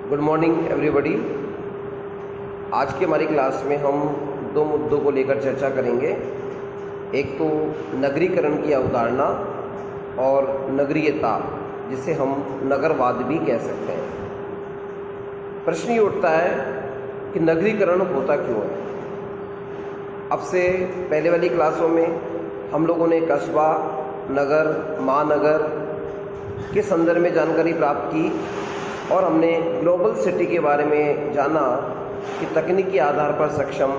Good morning everybody. आज की हमारी क्लास में हम दो मुद्दों को लेकर चर्चा करेंगे। एक तो नगरीकरण की अवधारणा और नगरीयता, जिसे हम नगरवाद भी कह सकते हैं। प्रश्न ये उठता है कि नगरीकरण होता क्यों है। अब से पहले वाली क्लासों में हम लोगों ने कस्बा, नगर, महानगर के संदर्भ में जानकारी प्राप्त की और हमने ग्लोबल सिटी के बारे में जाना कि तकनीकी आधार पर सक्षम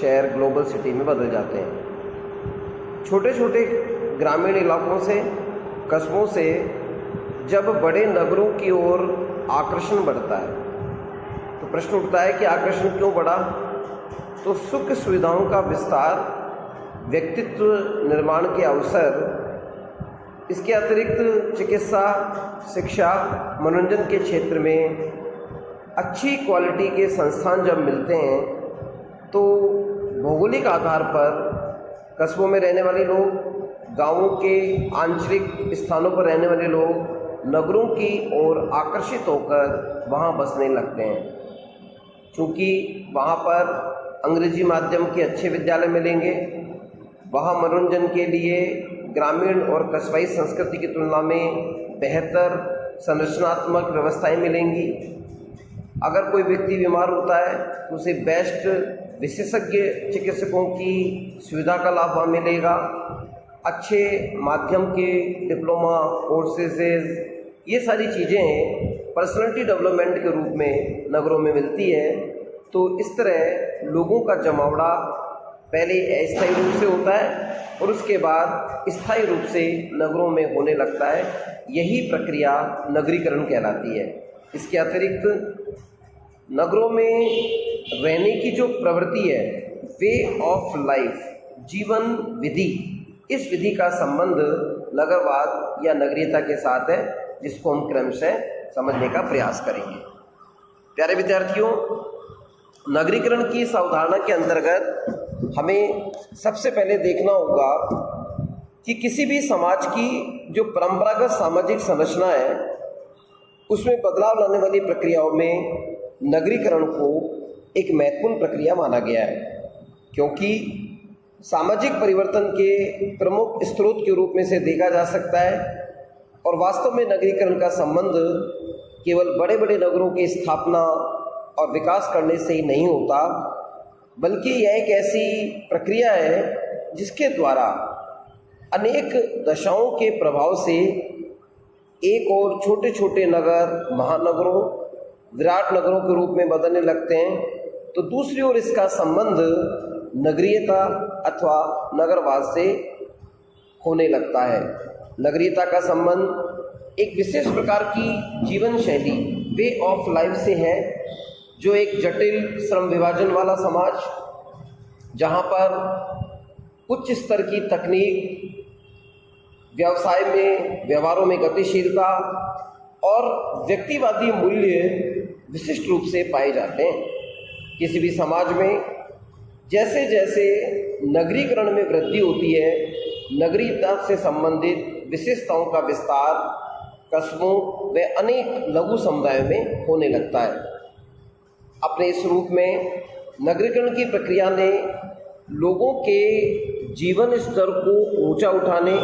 शहर ग्लोबल सिटी में बदल जाते हैं। छोटे छोटे ग्रामीण इलाकों से, कस्बों से जब बड़े नगरों की ओर आकर्षण बढ़ता है तो प्रश्न उठता है कि आकर्षण क्यों बढ़ा। तो सुख सुविधाओं का विस्तार, व्यक्तित्व निर्माण के अवसर, इसके अतिरिक्त चिकित्सा, शिक्षा, मनोरंजन के क्षेत्र में अच्छी क्वालिटी के संस्थान जब मिलते हैं तो भौगोलिक आधार पर कस्बों में रहने वाले लोग, गांवों के आंचलिक स्थानों पर रहने वाले लोग नगरों की ओर आकर्षित होकर वहां बसने लगते हैं। क्योंकि वहां पर अंग्रेजी माध्यम के अच्छे विद्यालय मिलेंगे, वहाँ मनोरंजन के लिए ग्रामीण और कस्बाई संस्कृति की तुलना में बेहतर संरचनात्मक व्यवस्थाएं मिलेंगी। अगर कोई व्यक्ति बीमार होता है तो उसे बेस्ट विशेषज्ञ चिकित्सकों की सुविधा का लाभ वहाँ मिलेगा। अच्छे माध्यम के डिप्लोमा कोर्सेज, ये सारी चीज़ें पर्सनालिटी डेवलपमेंट के रूप में नगरों में मिलती है। तो इस तरह लोगों का जमावड़ा पहले अस्थायी रूप से होता है और उसके बाद स्थायी रूप से नगरों में होने लगता है। यही प्रक्रिया नगरीकरण कहलाती है। इसके अतिरिक्त नगरों में रहने की जो प्रवृत्ति है, वे ऑफ लाइफ, जीवन विधि, इस विधि का संबंध नगरवाद या नगरीयता के साथ है, जिसको हम क्रमशः समझने का प्रयास करेंगे। प्यारे विद्यार्थियों, नगरीकरण की इस अवधारणा के अंतर्गत हमें सबसे पहले देखना होगा कि किसी भी समाज की जो परंपरागत सामाजिक संरचना है उसमें बदलाव लाने वाली प्रक्रियाओं में नगरीकरण को एक महत्वपूर्ण प्रक्रिया माना गया है। क्योंकि सामाजिक परिवर्तन के प्रमुख स्रोत के रूप में से देखा जा सकता है और वास्तव में नगरीकरण का संबंध केवल बड़े बड़े नगरों की स्थापना और विकास करने से ही नहीं होता, बल्कि यह एक ऐसी प्रक्रिया है जिसके द्वारा अनेक दशाओं के प्रभाव से एक और छोटे छोटे नगर महानगरों, विराट नगरों के रूप में बदलने लगते हैं, तो दूसरी ओर इसका संबंध नगरीयता अथवा नगरवाद से होने लगता है। नगरीयता का संबंध एक विशेष प्रकार की जीवन शैली, वे ऑफ लाइफ से है, जो एक जटिल श्रम विभाजन वाला समाज, जहाँ पर उच्च स्तर की तकनीक, व्यवसाय में व्यवहारों में गतिशीलता और व्यक्तिवादी मूल्य विशिष्ट रूप से पाए जाते हैं। किसी भी समाज में जैसे जैसे नगरीकरण में वृद्धि होती है, नगरीयता से संबंधित विशेषताओं का विस्तार कस्बों व अनेक लघु समुदायों में होने लगता है। अपने इस रूप में नगरीकरण की प्रक्रिया ने लोगों के जीवन स्तर को ऊंचा उठाने,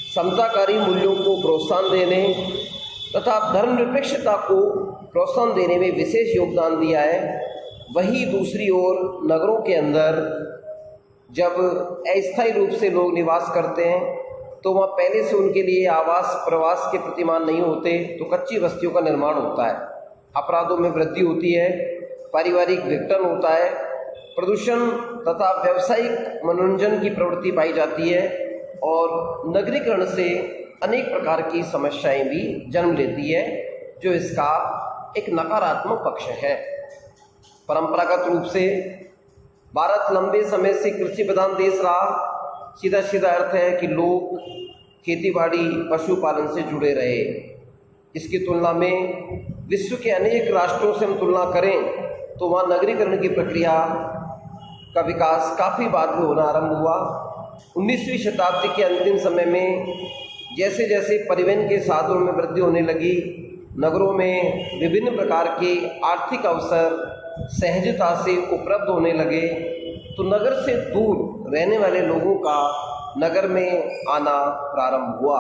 समताकारी मूल्यों को प्रोत्साहन देने तथा धर्मनिरपेक्षता को प्रोत्साहन देने में विशेष योगदान दिया है। वहीं दूसरी ओर नगरों के अंदर जब अस्थायी रूप से लोग निवास करते हैं तो वहाँ पहले से उनके लिए आवास प्रवास के प्रतिमान नहीं होते, तो कच्ची बस्तियों का निर्माण होता है। अपराधों में वृद्धि होती है, पारिवारिक विघटन होता है, प्रदूषण तथा व्यावसायिक मनोरंजन की प्रवृत्ति पाई जाती है और नगरीकरण से अनेक प्रकार की समस्याएं भी जन्म लेती है, जो इसका एक नकारात्मक पक्ष है। परंपरागत रूप से भारत लंबे समय से कृषि प्रधान देश रहा। सीधा सीधा अर्थ है कि लोग खेतीबाड़ी, पशुपालन से जुड़े रहे। इसकी तुलना में विश्व के अनेक राष्ट्रों से हम तुलना करें तो वहाँ नगरीकरण की प्रक्रिया का विकास काफ़ी बाद में होना आरंभ हुआ। 19वीं शताब्दी के अंतिम समय में जैसे जैसे परिवहन के साधनों में वृद्धि होने लगी, नगरों में विभिन्न प्रकार के आर्थिक अवसर सहजता से उपलब्ध होने लगे तो नगर से दूर रहने वाले लोगों का नगर में आना प्रारंभ हुआ।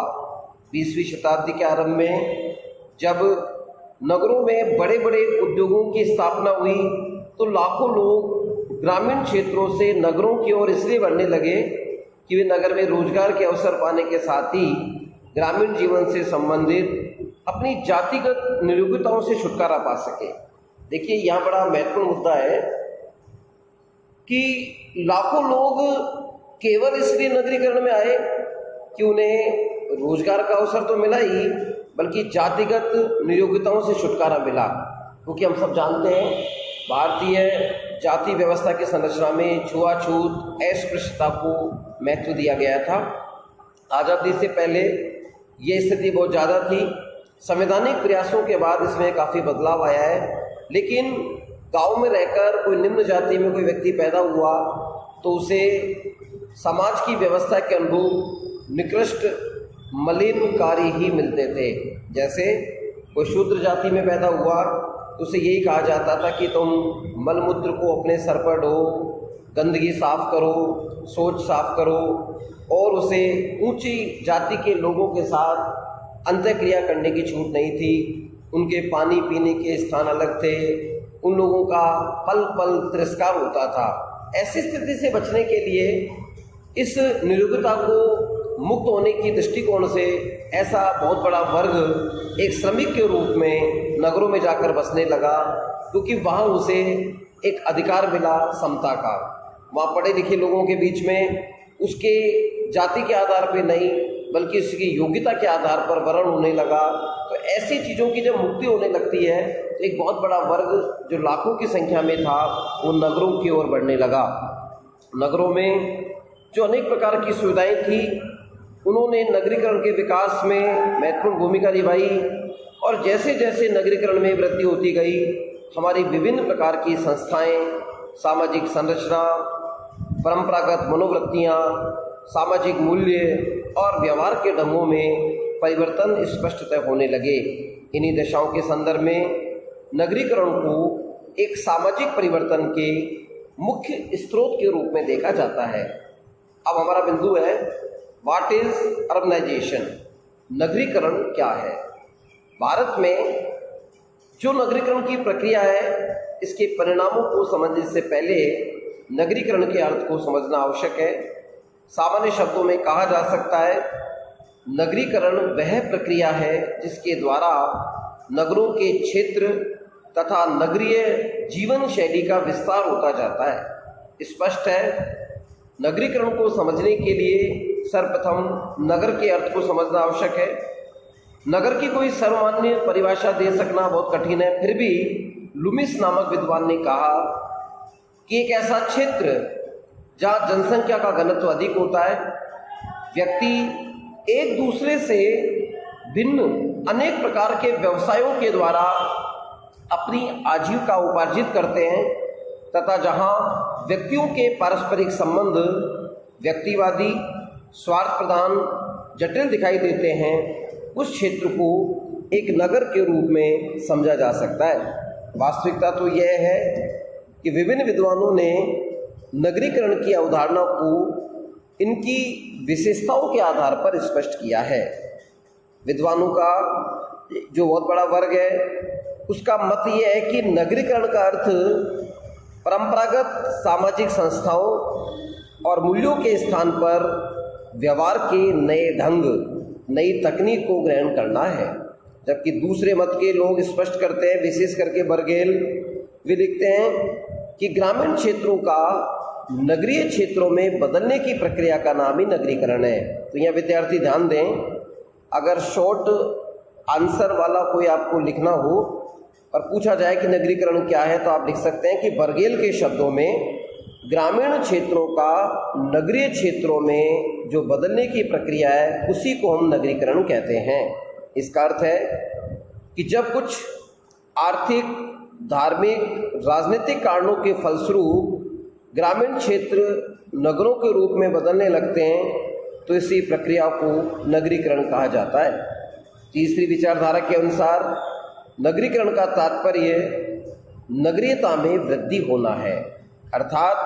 20वीं शताब्दी के आरंभ में जब नगरों में बड़े बड़े उद्योगों की स्थापना हुई तो लाखों लोग ग्रामीण क्षेत्रों से नगरों की ओर इसलिए बढ़ने लगे कि वे नगर में रोजगार के अवसर पाने के साथ ही ग्रामीण जीवन से संबंधित अपनी जातिगत नियोगिताओं से छुटकारा पा सके। देखिए, यहाँ बड़ा महत्वपूर्ण मुद्दा है कि लाखों लोग केवल इसलिए नगरीकरण में आए कि उन्हें रोजगार का अवसर तो मिला ही, बल्कि जातिगत नियोगिताओं से छुटकारा मिला। क्योंकि हम सब जानते हैं भारतीय जाति व्यवस्था की संरचना में छुआछूत अस्पृश्यता को महत्व दिया गया था। आज़ादी से पहले ये स्थिति बहुत ज़्यादा थी। संवैधानिक प्रयासों के बाद इसमें काफ़ी बदलाव आया है, लेकिन गांव में रहकर कोई निम्न जाति में कोई व्यक्ति पैदा हुआ तो उसे समाज की व्यवस्था के अनुरूप निकृष्ट मलिन कार्य ही मिलते थे। जैसे कोई शूद्र जाति में पैदा हुआ तो उसे यही कहा जाता था कि तुम मलमूत्र को अपने सर पर ढो, गंदगी साफ करो, शौच साफ करो, और उसे ऊंची जाति के लोगों के साथ अंत्यक्रिया करने की छूट नहीं थी। उनके पानी पीने के स्थान अलग थे, उन लोगों का पल पल तिरस्कार होता था। ऐसी स्थिति से बचने के लिए इस नियोगिता को मुक्त होने की दृष्टिकोण से ऐसा बहुत बड़ा वर्ग एक श्रमिक के रूप में नगरों में जाकर बसने लगा, क्योंकि वहाँ उसे एक अधिकार मिला समता का। वहाँ पढ़े लिखे लोगों के बीच में उसके जाति के आधार पर नहीं बल्कि उसकी योग्यता के आधार पर वर्ण होने लगा। तो ऐसी चीज़ों की जब मुक्ति होने लगती है तो एक बहुत बड़ा वर्ग जो लाखों की संख्या में था वो नगरों की ओर बढ़ने लगा। नगरों में जो अनेक प्रकार की सुविधाएं थी उन्होंने नगरीकरण के विकास में महत्वपूर्ण भूमिका निभाई, और जैसे जैसे नगरीकरण में वृद्धि होती गई हमारी विभिन्न प्रकार की संस्थाएं, सामाजिक संरचना, परंपरागत मनोवृत्तियाँ, सामाजिक मूल्य और व्यवहार के ढंगों में परिवर्तन स्पष्टतः होने लगे। इन्हीं दशाओं के संदर्भ में नगरीकरण को एक सामाजिक परिवर्तन के मुख्य स्रोत के रूप में देखा जाता है। अब हमारा बिंदु है, व्हाट इज अर्बनाइजेशन? नगरीकरण क्या है? भारत में जो नगरीकरण की प्रक्रिया है इसके परिणामों को समझने से पहले नगरीकरण के अर्थ को समझना आवश्यक है। सामान्य शब्दों में कहा जा सकता है, नगरीकरण वह प्रक्रिया है जिसके द्वारा नगरों के क्षेत्र तथा नगरीय जीवन शैली का विस्तार होता जाता है। स्पष्ट है, नगरीकरण को समझने के लिए सर्वप्रथम नगर के अर्थ को समझना आवश्यक है। नगर की कोई सर्वमान्य परिभाषा दे सकना बहुत कठिन है, फिर भी लुमिस नामक विद्वान ने कहा कि एक ऐसा क्षेत्र जहाँ जनसंख्या का घनत्व अधिक होता है, व्यक्ति एक दूसरे से भिन्न अनेक प्रकार के व्यवसायों के द्वारा अपनी आजीविका उपार्जित करते हैं, तथा जहाँ व्यक्तियों के पारस्परिक संबंध व्यक्तिवादी, स्वार्थ प्रधान, जटिल दिखाई देते हैं, उस क्षेत्र को एक नगर के रूप में समझा जा सकता है। वास्तविकता तो यह है कि विभिन्न विद्वानों ने नगरीकरण की अवधारणा को इनकी विशेषताओं के आधार पर स्पष्ट किया है। विद्वानों का जो बहुत बड़ा वर्ग है उसका मत यह है कि नगरीकरण का अर्थ परंपरागत सामाजिक संस्थाओं और मूल्यों के स्थान पर व्यवहार के नए ढंग, नई तकनीक को ग्रहण करना है। जबकि दूसरे मत के लोग स्पष्ट करते हैं, विशेष करके बर्गेल, वे लिखते हैं कि ग्रामीण क्षेत्रों का नगरीय क्षेत्रों में बदलने की प्रक्रिया का नाम ही नगरीकरण है। तो यहाँ विद्यार्थी ध्यान दें, अगर शॉर्ट आंसर वाला कोई आपको लिखना हो और पूछा जाए कि नगरीकरण क्या है तो आप लिख सकते हैं कि बर्गेल के शब्दों में ग्रामीण क्षेत्रों का नगरीय क्षेत्रों में जो बदलने की प्रक्रिया है उसी को हम नगरीकरण कहते हैं। इसका अर्थ है कि जब कुछ आर्थिक, धार्मिक, राजनीतिक कारणों के फलस्वरूप ग्रामीण क्षेत्र नगरों के रूप में बदलने लगते हैं तो इसी प्रक्रिया को नगरीकरण कहा जाता है। तीसरी विचारधारा के अनुसार नगरीकरण का तात्पर्य नगरीयता में वृद्धि होना है। अर्थात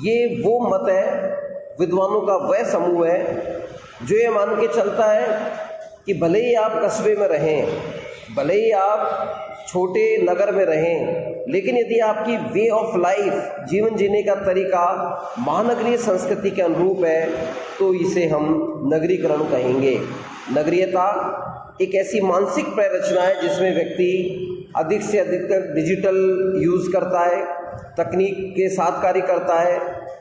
ये वो मत है, विद्वानों का वह समूह है जो ये मान के चलता है कि भले ही आप कस्बे में रहें, भले ही आप छोटे नगर में रहें, लेकिन यदि आपकी वे ऑफ लाइफ, जीवन जीने का तरीका महानगरीय संस्कृति के अनुरूप है तो इसे हम नगरीकरण कहेंगे। नगरीयता एक ऐसी मानसिक प्ररचना है जिसमें व्यक्ति अधिक से अधिक डिजिटल यूज़ करता है, तकनीक के साथ कार्य करता है,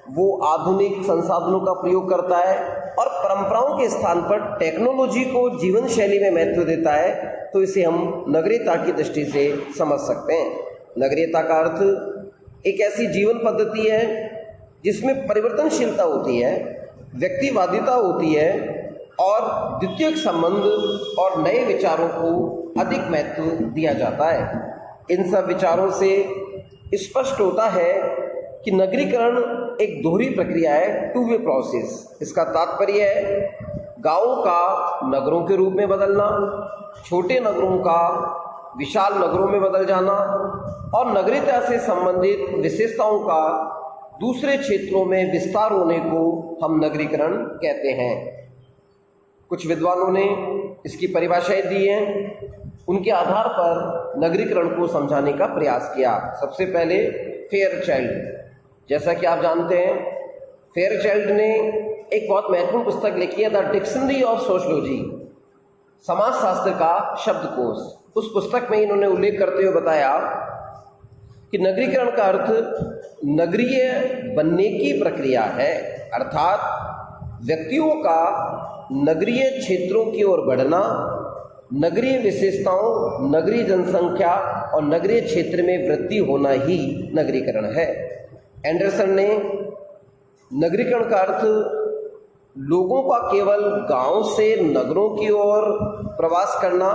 वो आधुनिक संसाधनों का प्रयोग करता है और परंपराओं के स्थान पर टेक्नोलॉजी को जीवन शैली में महत्व देता है, तो इसे हम नगरीयता की दृष्टि से समझ सकते हैं। नगरीयता का अर्थ एक ऐसी जीवन पद्धति है जिसमें परिवर्तनशीलता होती है, व्यक्तिवादिता होती है और द्वितीयक संबंध और नए विचारों को अधिक महत्व दिया जाता है। इन सब विचारों से स्पष्ट होता है कि नगरीकरण एक दोहरी प्रक्रिया है, टू वे प्रोसेस। इसका तात्पर्य है गांवों का नगरों के रूप में बदलना, छोटे नगरों का विशाल नगरों में बदल जाना और नगरीयता से संबंधित विशेषताओं का दूसरे क्षेत्रों में विस्तार होने को हम नगरीकरण कहते हैं। कुछ विद्वानों ने इसकी परिभाषाएं दी हैं, उनके आधार पर नगरीकरण को समझाने का प्रयास किया। सबसे पहले फेयरचाइल्ड, जैसा कि आप जानते हैं फेयरचाइल्ड ने एक बहुत महत्वपूर्ण पुस्तक लिखी है, द डिक्शनरी ऑफ सोशियोलॉजी, समाजशास्त्र का शब्दकोश। उस पुस्तक में इन्होंने उल्लेख करते हुए बताया कि नगरीकरण का अर्थ नगरीय बनने की प्रक्रिया है, अर्थात व्यक्तियों का नगरीय क्षेत्रों की ओर बढ़ना, नगरीय विशेषताओं, नगरीय जनसंख्या और नगरीय क्षेत्र में वृद्धि होना ही नगरीकरण है। एंडरसन ने नगरीकरण का अर्थ लोगों का केवल गांव से नगरों की ओर प्रवास करना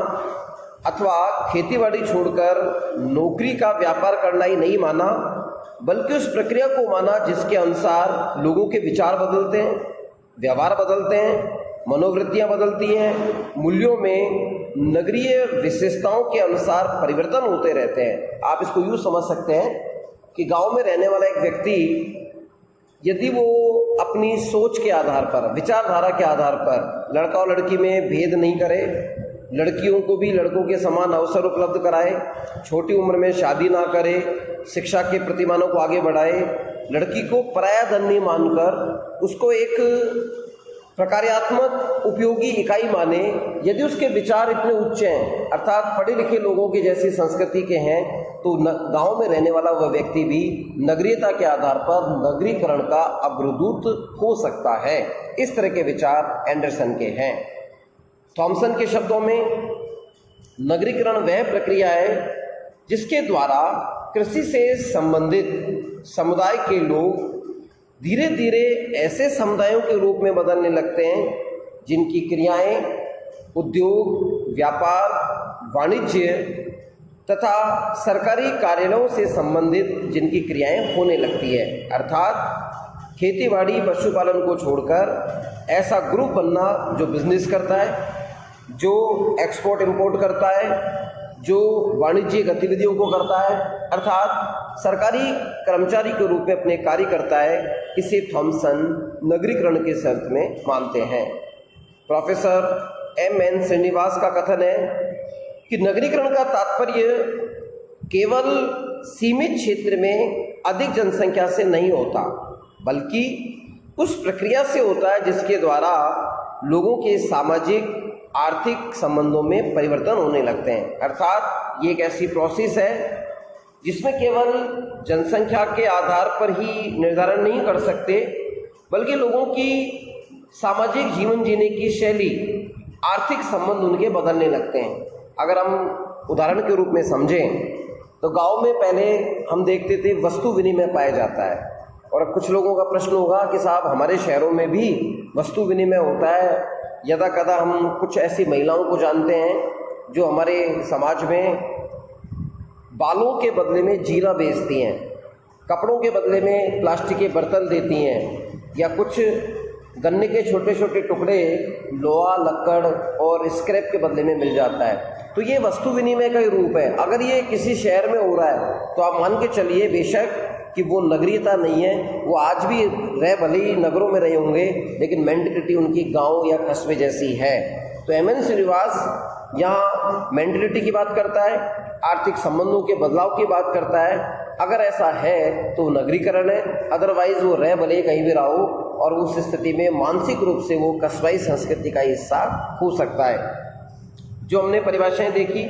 अथवा खेतीबाड़ी छोड़कर नौकरी का व्यापार करना ही नहीं माना, बल्कि उस प्रक्रिया को माना जिसके अनुसार लोगों के विचार बदलते हैं, व्यवहार बदलते हैं, मनोवृत्तियां बदलती हैं, मूल्यों में नगरीय विशेषताओं के अनुसार परिवर्तन होते रहते हैं। आप इसको यूँ समझ सकते हैं कि गांव में रहने वाला एक व्यक्ति यदि वो अपनी सोच के आधार पर, विचारधारा के आधार पर लड़का और लड़की में भेद नहीं करे, लड़कियों को भी लड़कों के समान अवसर उपलब्ध कराए, छोटी उम्र में शादी ना करे, शिक्षा के प्रतिमानों को आगे बढ़ाए, लड़की को पराया धन नहीं मानकर उसको एक प्रकार्यात्मक उपयोगी इकाई माने, यदि उसके विचार इतने उच्च हैं, अर्थात पढ़े लिखे लोगों की जैसी संस्कृति के हैं, तो गांव में रहने वाला वह व्यक्ति भी नगरीयता के आधार पर नगरीकरण का अग्रदूत हो सकता है। इस तरह के विचार एंडरसन के हैं। थॉमसन के शब्दों में नगरीकरण वह प्रक्रिया है जिसके द्वारा कृषि से संबंधित समुदाय के लोग धीरे धीरे ऐसे समुदायों के रूप में बदलने लगते हैं जिनकी क्रियाएं उद्योग, व्यापार, वाणिज्य तथा सरकारी कार्यालयों से संबंधित जिनकी क्रियाएं होने लगती है। अर्थात खेतीबाड़ी, पशुपालन को छोड़कर ऐसा ग्रुप बनना जो बिजनेस करता है, जो एक्सपोर्ट इंपोर्ट करता है, जो वाणिज्य गतिविधियों को करता है, अर्थात सरकारी कर्मचारी के रूप में अपने कार्य करता है, इसे थॉमसन नगरीकरण के शर्त में मानते हैं। Professor M.N. श्रीनिवास का कथन है कि नगरीकरण का तात्पर्य केवल सीमित क्षेत्र में अधिक जनसंख्या से नहीं होता, बल्कि उस प्रक्रिया से होता है जिसके द्वारा लोगों के सामाजिक आर्थिक संबंधों में परिवर्तन होने लगते हैं। अर्थात ये एक ऐसी प्रोसेस है जिसमें केवल जनसंख्या के आधार पर ही निर्धारण नहीं कर सकते, बल्कि लोगों की सामाजिक जीवन जीने की शैली, आर्थिक संबंध उनके बदलने लगते हैं। अगर हम उदाहरण के रूप में समझें तो गांव में पहले हम देखते थे वस्तु विनिमय पाया जाता है, और अब कुछ लोगों का प्रश्न होगा कि साहब हमारे शहरों में भी वस्तु विनिमय होता है। यदा कदा हम कुछ ऐसी महिलाओं को जानते हैं जो हमारे समाज में बालों के बदले में जीरा बेचती हैं, कपड़ों के बदले में प्लास्टिक के बर्तन देती हैं, या कुछ गन्ने के छोटे छोटे टुकड़े लोहा, लकड़ और स्क्रैप के बदले में मिल जाता है। तो ये वस्तु विनिमय का ही रूप है। अगर ये किसी शहर में हो रहा है तो आप मान के चलिए बेशक कि वो नगरीयता नहीं है, वो आज भी रह भले ही नगरों में रहे होंगे, लेकिन मेंटेलिटी उनकी गांव या कस्बे जैसी है। तो एमएन श्रीनिवास यहाँ मेंटेलिटी की बात करता है, आर्थिक संबंधों के बदलाव की बात करता है। अगर ऐसा है तो नगरीकरण है, अदरवाइज वो रह भले कहीं भी रहो और उस स्थिति में मानसिक रूप से वो कस्बाई संस्कृति का हिस्सा हो सकता है। जो हमने परिभाषाएं देखी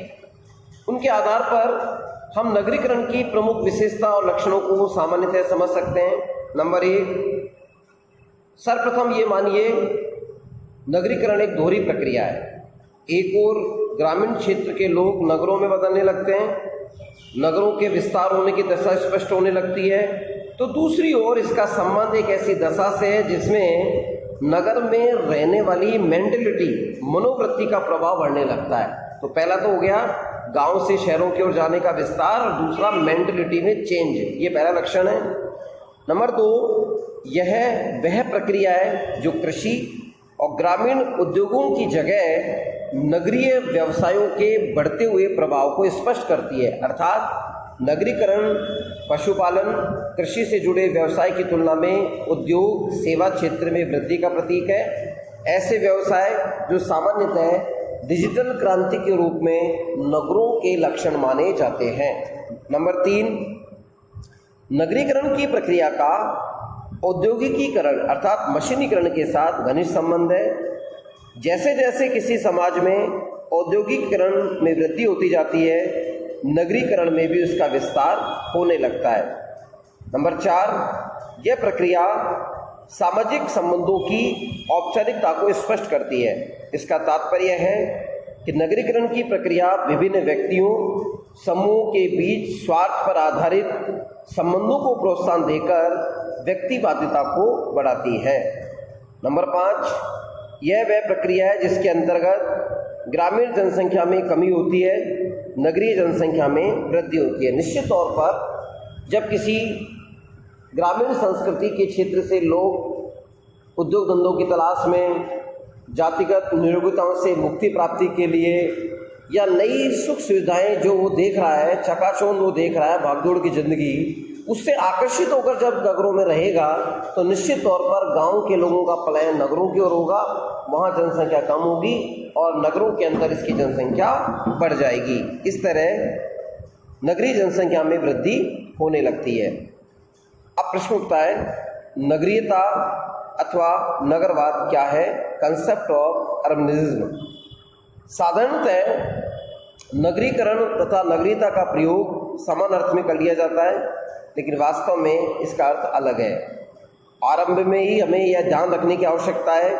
उनके आधार पर हम नगरीकरण की प्रमुख विशेषता और लक्षणों को सामान्यतः समझ सकते हैं। नंबर 1, सर्वप्रथम ये मानिए नगरीकरण एक दोहरी प्रक्रिया है। एक और ग्रामीण क्षेत्र के लोग नगरों में बदलने लगते हैं, नगरों के विस्तार होने की दशा स्पष्ट होने लगती है, तो दूसरी ओर इसका संबंध एक ऐसी दशा से है जिसमें नगर में रहने वाली मेंटेलिटी, मनोवृत्ति का प्रभाव बढ़ने लगता है। तो पहला तो हो गया गांव से शहरों की ओर जाने का विस्तार और दूसरा मेंटेलिटी में चेंज, ये पहला लक्षण है। नंबर 2, यह वह प्रक्रिया है जो कृषि और ग्रामीण उद्योगों की जगह नगरीय व्यवसायों के बढ़ते हुए प्रभाव को स्पष्ट करती है। अर्थात नगरीकरण पशुपालन, कृषि से जुड़े व्यवसाय की तुलना में उद्योग, सेवा क्षेत्र में वृद्धि का प्रतीक है। ऐसे व्यवसाय जो सामान्यतः डिजिटल क्रांति के रूप में नगरों के लक्षण माने जाते हैं। नंबर 3, नगरीकरण की प्रक्रिया का औद्योगिकीकरण अर्थात मशीनीकरण के साथ घनिष्ठ संबंध है। जैसे जैसे किसी समाज में औद्योगिकीकरण में वृद्धि होती जाती है, नगरीकरण में भी उसका विस्तार होने लगता है। नंबर 4, यह प्रक्रिया सामाजिक संबंधों की औपचारिकता को स्पष्ट करती है। इसका तात्पर्य है कि नगरीकरण की प्रक्रिया विभिन्न व्यक्तियों, समूहों के बीच स्वार्थ पर आधारित संबंधों को प्रोत्साहन देकर व्यक्तिवादिता को बढ़ाती है। नंबर 5, यह वह प्रक्रिया है जिसके अंतर्गत ग्रामीण जनसंख्या में कमी होती है, नगरीय जनसंख्या में वृद्धि होती है। निश्चित तौर पर जब किसी ग्रामीण संस्कृति के क्षेत्र से लोग उद्योग धंधों की तलाश में, जातिगत नियोगिताओं से मुक्ति प्राप्ति के लिए या नई सुख सुविधाएं जो वो देख रहा है, चकाचौंध वो देख रहा है भागदौड़ की जिंदगी, उससे आकर्षित होकर जब नगरों में रहेगा तो निश्चित तौर पर गांव के लोगों का पलायन नगरों की ओर होगा, वहाँ जनसंख्या कम होगी और नगरों के अंदर इसकी जनसंख्या बढ़ जाएगी। इस तरह नगरीय जनसंख्या में वृद्धि होने लगती है। अब प्रश्न उठता है, नगरीयता अथवा नगरवाद क्या है? Concept of urbanism. साधारणतः नगरीकरण तथा नगरीयता का प्रयोग समान अर्थ में कर लिया जाता है, लेकिन वास्तव में इसका अर्थ अलग है। आरंभ में ही हमें यह ध्यान रखने की आवश्यकता है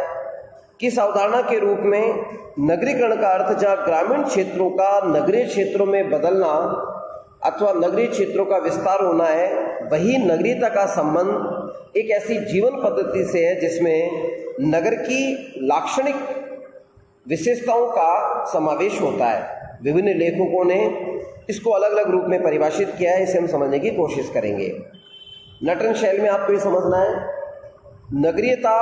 कि इस अवधारणा के रूप में नगरीकरण का अर्थ जहाँ ग्रामीण क्षेत्रों का नगरीय क्षेत्रों में बदलना अथवा नगरीय क्षेत्रों का विस्तार होना है, वही नगरीयता का संबंध एक ऐसी जीवन पद्धति से है जिसमें नगर की लाक्षणिक विशेषताओं का समावेश होता है। विभिन्न लेखकों ने इसको अलग अलग रूप में परिभाषित किया है, इसे हम समझने की कोशिश करेंगे। नटन शैल में आपको ये समझना है, नगरीयता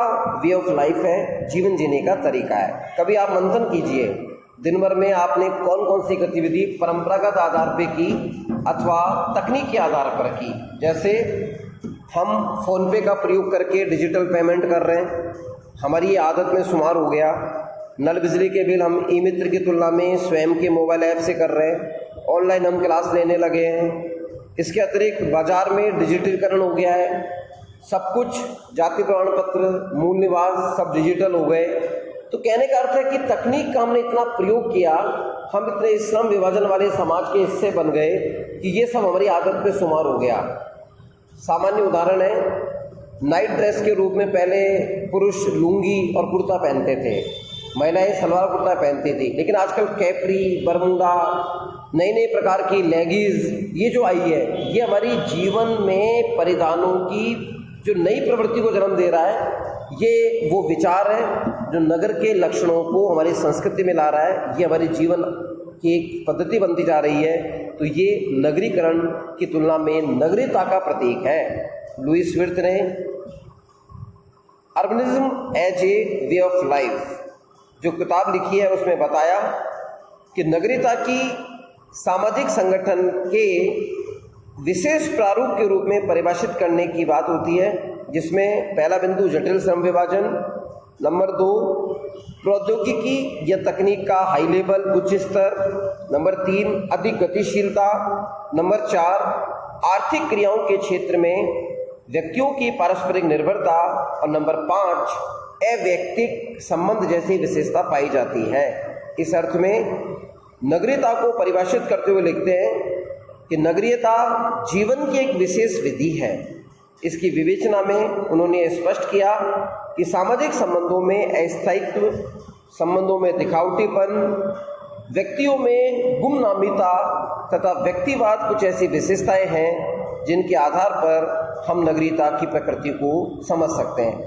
वे ऑफ लाइफ है, जीवन जीने का तरीका है। कभी आप मंथन कीजिए, दिन भर में आपने कौन कौन सी गतिविधि परंपरागत आधार पे की अथवा तकनीक के आधार पर की। जैसे हम फ़ोन पे का प्रयोग करके डिजिटल पेमेंट कर रहे हैं, हमारी ये आदत में शुमार हो गया। नल बिजली के बिल हम ई मित्र की तुलना में स्वयं के मोबाइल ऐप से कर रहे हैं। ऑनलाइन हम क्लास लेने लगे हैं। इसके अतिरिक्त बाज़ार में डिजिटलीकरण हो गया है, सब कुछ जाति प्रमाण पत्र, मूल निवास सब डिजिटल हो गए। तो कहने का अर्थ है कि तकनीक का हमने इतना प्रयोग किया, हम इतने श्रम विभाजन वाले समाज के हिस्से बन गए कि ये सब हमारी आदत पे शुमार हो गया। सामान्य उदाहरण है, नाइट ड्रेस के रूप में पहले पुरुष लुंगी और कुर्ता पहनते थे, महिलाएं सलवार कुर्ता पहनती थी, लेकिन आजकल कैपरी, बरमुंडा, नई नई प्रकार की लेगिंग्स ये जो आई है, ये हमारी जीवन में परिधानों की जो नई प्रवृत्ति को जन्म दे रहा है। ये वो विचार है जो नगर के लक्षणों को हमारी संस्कृति में ला रहा है, ये हमारी जीवन की एक पद्धति बनती जा रही है। तो ये नगरीकरण की तुलना में नगरीयता का प्रतीक है। लुईस विर्थ ने urbanism as a way of life जो किताब लिखी है उसमें बताया कि नगरीयता की सामाजिक संगठन के विशेष प्रारूप के रूप में परिभाषित करने की बात होती है, जिसमें पहला बिंदु जटिल श्रम विभाजन, नंबर 2 प्रौद्योगिकी या तकनीक का हाई लेवल उच्च स्तर, नंबर 3 अधिक गतिशीलता, नंबर 4 आर्थिक क्रियाओं के क्षेत्र में व्यक्तियों की पारस्परिक निर्भरता और नंबर 5 अवैयक्तिक संबंध जैसी विशेषता पाई जाती है। इस अर्थ में नगरीयता को परिभाषित करते हुए लिखते हैं कि नगरीयता जीवन की एक विशेष विधि है। इसकी विवेचना में उन्होंने स्पष्ट किया कि सामाजिक संबंधों में अस्थायित्व, संबंधों में दिखावटीपन, व्यक्तियों में गुमनामीता तथा व्यक्तिवाद कुछ ऐसी विशेषताएं हैं जिनके आधार पर हम नगरीयता की प्रकृति को समझ सकते हैं।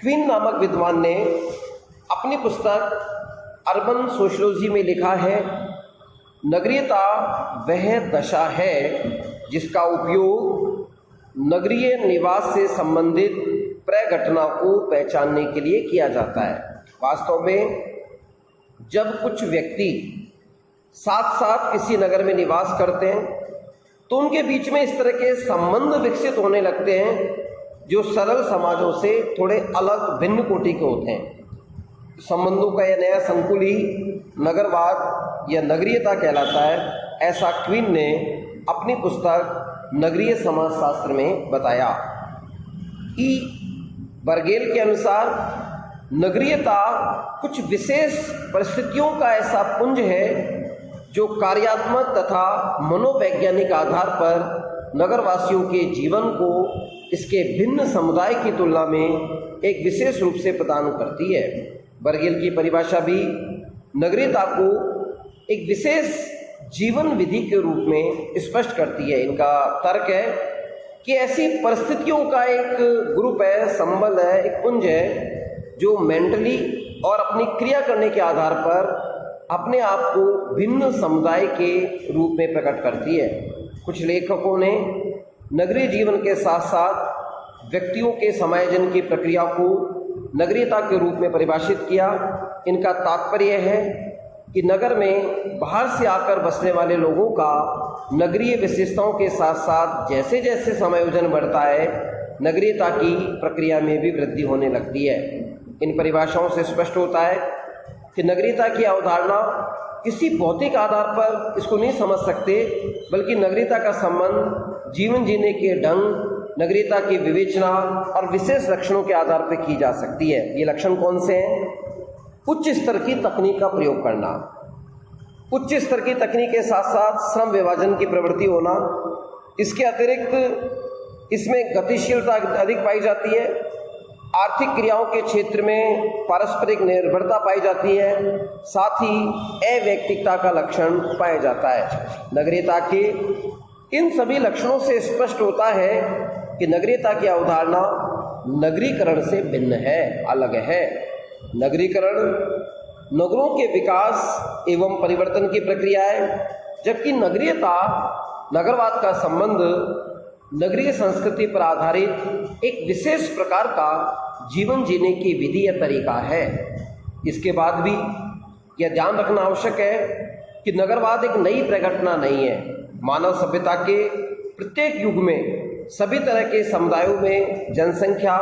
क्वीन नामक विद्वान ने अपनी पुस्तक अर्बन सोशियोलॉजी में लिखा है, नगरीयता वह दशा है जिसका उपयोग नगरीय निवास से संबंधित प्रघटना को पहचानने के लिए किया जाता है। वास्तव में जब कुछ व्यक्ति साथ साथ किसी नगर में निवास करते हैं तो उनके बीच में इस तरह के संबंध विकसित होने लगते हैं जो सरल समाजों से थोड़े अलग भिन्न कोटि के होते हैं। संबंधों का यह नया संकुल ही नगरवाद या नगरीयता कहलाता है, ऐसा क्वीन ने अपनी पुस्तक नगरीय समाजशास्त्र में बताया। ई बर्गेल के अनुसार नगरीयता कुछ विशेष परिस्थितियों का ऐसा पुंज है जो कार्यात्मक तथा मनोवैज्ञानिक आधार पर नगरवासियों के जीवन को इसके भिन्न समुदाय की तुलना में एक विशेष रूप से प्रदान करती है। बर्गेल की परिभाषा भी नगरीयता को एक विशेष जीवन विधि के रूप में स्पष्ट करती है। इनका तर्क है कि ऐसी परिस्थितियों का एक ग्रुप है, संबल है, एक पुंज है जो मेंटली और अपनी क्रिया करने के आधार पर अपने आप को भिन्न समुदाय के रूप में प्रकट करती है। कुछ लेखकों ने नगरीय जीवन के साथ साथ व्यक्तियों के समायोजन की प्रक्रिया को नगरीयता के रूप में परिभाषित किया। इनका तात्पर्य है कि नगर में बाहर से आकर बसने वाले लोगों का नगरीय विशेषताओं के साथ साथ जैसे जैसे समायोजन बढ़ता है, नगरीयता की प्रक्रिया में भी वृद्धि होने लगती है। इन परिभाषाओं से स्पष्ट होता है कि नगरीयता की अवधारणा किसी भौतिक आधार पर इसको नहीं समझ सकते, बल्कि नगरीयता का संबंध जीवन जीने के ढंग, नगरीयता की विवेचना और विशेष लक्षणों के आधार पर की जा सकती है। ये लक्षण कौन से हैं? उच्च स्तर की तकनीक का प्रयोग करना, उच्च स्तर की तकनीक के साथ साथ श्रम विभाजन की प्रवृत्ति होना, इसके अतिरिक्त इसमें गतिशीलता अधिक पाई जाती है, आर्थिक क्रियाओं के क्षेत्र में पारस्परिक निर्भरता पाई जाती है, साथ ही अवैयक्तिकता का लक्षण पाया जाता है। नगरीयता के इन सभी लक्षणों से स्पष्ट होता है कि नगरीयता की अवधारणा नगरीकरण से भिन्न है, अलग है। नगरीकरण नगरों के विकास एवं परिवर्तन की प्रक्रिया है, जबकि नगरीयता, नगरवाद का संबंध नगरीय संस्कृति पर आधारित एक विशेष प्रकार का जीवन जीने की विधि या तरीका है। इसके बाद भी यह ध्यान रखना आवश्यक है कि नगरवाद एक नई प्रघटना नहीं है। मानव सभ्यता के प्रत्येक युग में सभी तरह के समुदायों में जनसंख्या,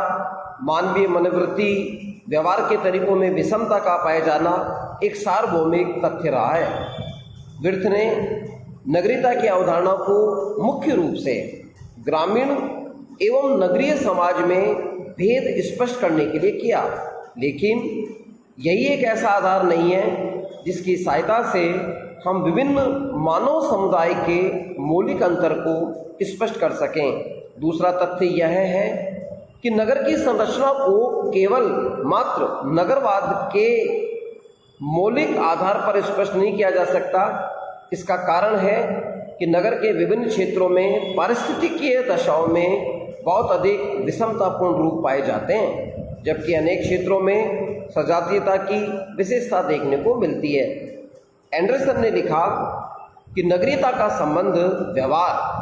मानवीय मनोवृत्ति, व्यवहार के तरीकों में विषमता का पाया जाना एक सार्वभौमिक तथ्य रहा है। विर्थ ने नगरीयता की अवधारणा को मुख्य रूप से ग्रामीण एवं नगरीय समाज में भेद स्पष्ट करने के लिए किया, लेकिन यही एक ऐसा आधार नहीं है जिसकी सहायता से हम विभिन्न मानव समुदाय के मौलिक अंतर को स्पष्ट कर सकें। दूसरा तथ्य यह है कि नगर की संरचना को केवल मात्र नगरवाद के मौलिक आधार पर स्पष्ट नहीं किया जा सकता। इसका कारण है कि नगर के विभिन्न क्षेत्रों में पारिस्थितिकीय दशाओं में बहुत अधिक विषमतापूर्ण रूप पाए जाते हैं, जबकि अनेक क्षेत्रों में सजातीयता की विशेषता देखने को मिलती है। एंडरसन ने लिखा कि नगरीयता का संबंध व्यवहार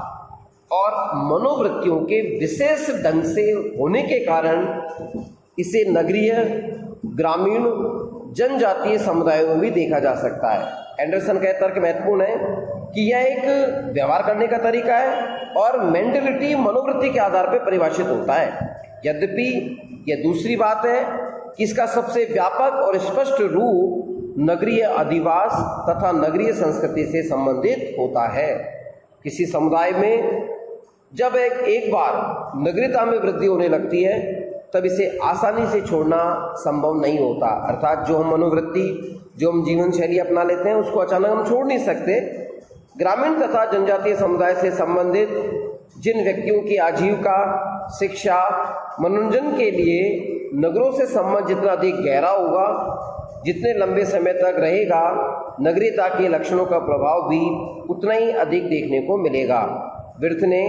और मनोवृत्तियों के विशेष ढंग से होने के कारण इसे नगरीय, ग्रामीण, जनजातीय समुदायों में भी देखा जा सकता है। एंडरसन का तर्क महत्वपूर्ण है कि यह एक व्यवहार करने का तरीका है और मेंटलिटी, मनोवृत्ति के आधार पर परिभाषित होता है। यद्यपि यह दूसरी बात है कि इसका सबसे व्यापक और स्पष्ट रूप नगरीय अधिवास तथा नगरीय संस्कृति से संबंधित होता है। किसी समुदाय में जब एक बार नगरीयता में वृद्धि होने लगती है तब इसे आसानी से छोड़ना संभव नहीं होता। अर्थात जो हम मनोवृत्ति, जो हम जीवन शैली अपना लेते हैं उसको अचानक हम छोड़ नहीं सकते। ग्रामीण तथा जनजातीय समुदाय से संबंधित जिन व्यक्तियों की आजीविका, शिक्षा, मनोरंजन के लिए नगरों से संबंध जितना अधिक गहरा होगा, जितने लंबे समय तक रहेगा, नगरीयता के लक्षणों का प्रभाव भी उतना ही अधिक देखने को मिलेगा। विर्थ ने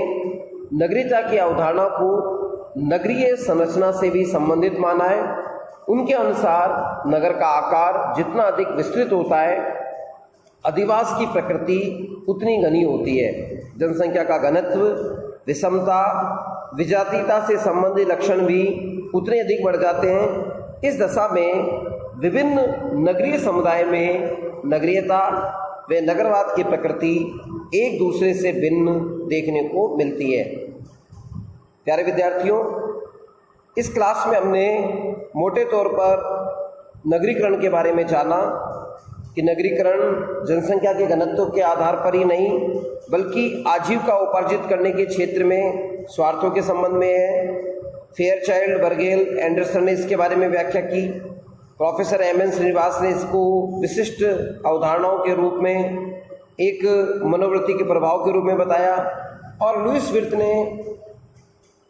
नगरीयता की अवधारणा को नगरीय संरचना से भी संबंधित माना है। उनके अनुसार नगर का आकार जितना अधिक विस्तृत होता है, अधिवास की प्रकृति उतनी घनी होती है। जनसंख्या का घनत्व, विषमता, विजातीयता से संबंधित लक्षण भी उतने अधिक बढ़ जाते हैं। इस दशा में विभिन्न नगरीय समुदाय में नगरीयता व नगरवाद की प्रकृति एक दूसरे से भिन्न देखने को मिलती है। प्यारे विद्यार्थियों, इस क्लास में हमने मोटे तौर पर नगरीकरण के बारे में जाना कि नगरीकरण जनसंख्या के घनत्व के आधार पर ही नहीं बल्कि आजीविका उपार्जित करने के क्षेत्र में स्वार्थों के संबंध में है। फेयरचाइल्ड, बर्गेल, एंडरसन ने इसके बारे में व्याख्या की। प्रोफेसर एम एन श्रीनिवास ने इसको विशिष्ट अवधारणाओं के रूप में, एक मनोवृत्ति के प्रभाव के रूप में बताया। और लुईस विर्थ ने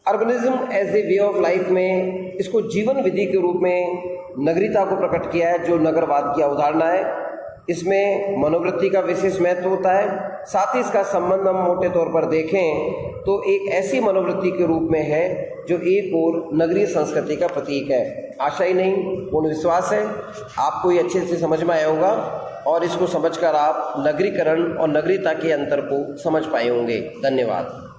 urbanism as a way of life में इसको जीवन विधि के रूप में नगरीयता को प्रकट किया है, जो नगरवाद की अवधारणा है। इसमें मनोवृत्ति का विशेष महत्व होता है। साथ ही इसका संबंध हम मोटे तौर पर देखें तो एक ऐसी मनोवृत्ति के रूप में है जो एक और नगरीय संस्कृति का प्रतीक है। आशा ही नहीं, पूर्ण विश्वास है आपको ये अच्छे से समझ में आया होगा और इसको समझकर आप नगरीकरण और नगरीयता के अंतर को समझ पाए होंगे। धन्यवाद।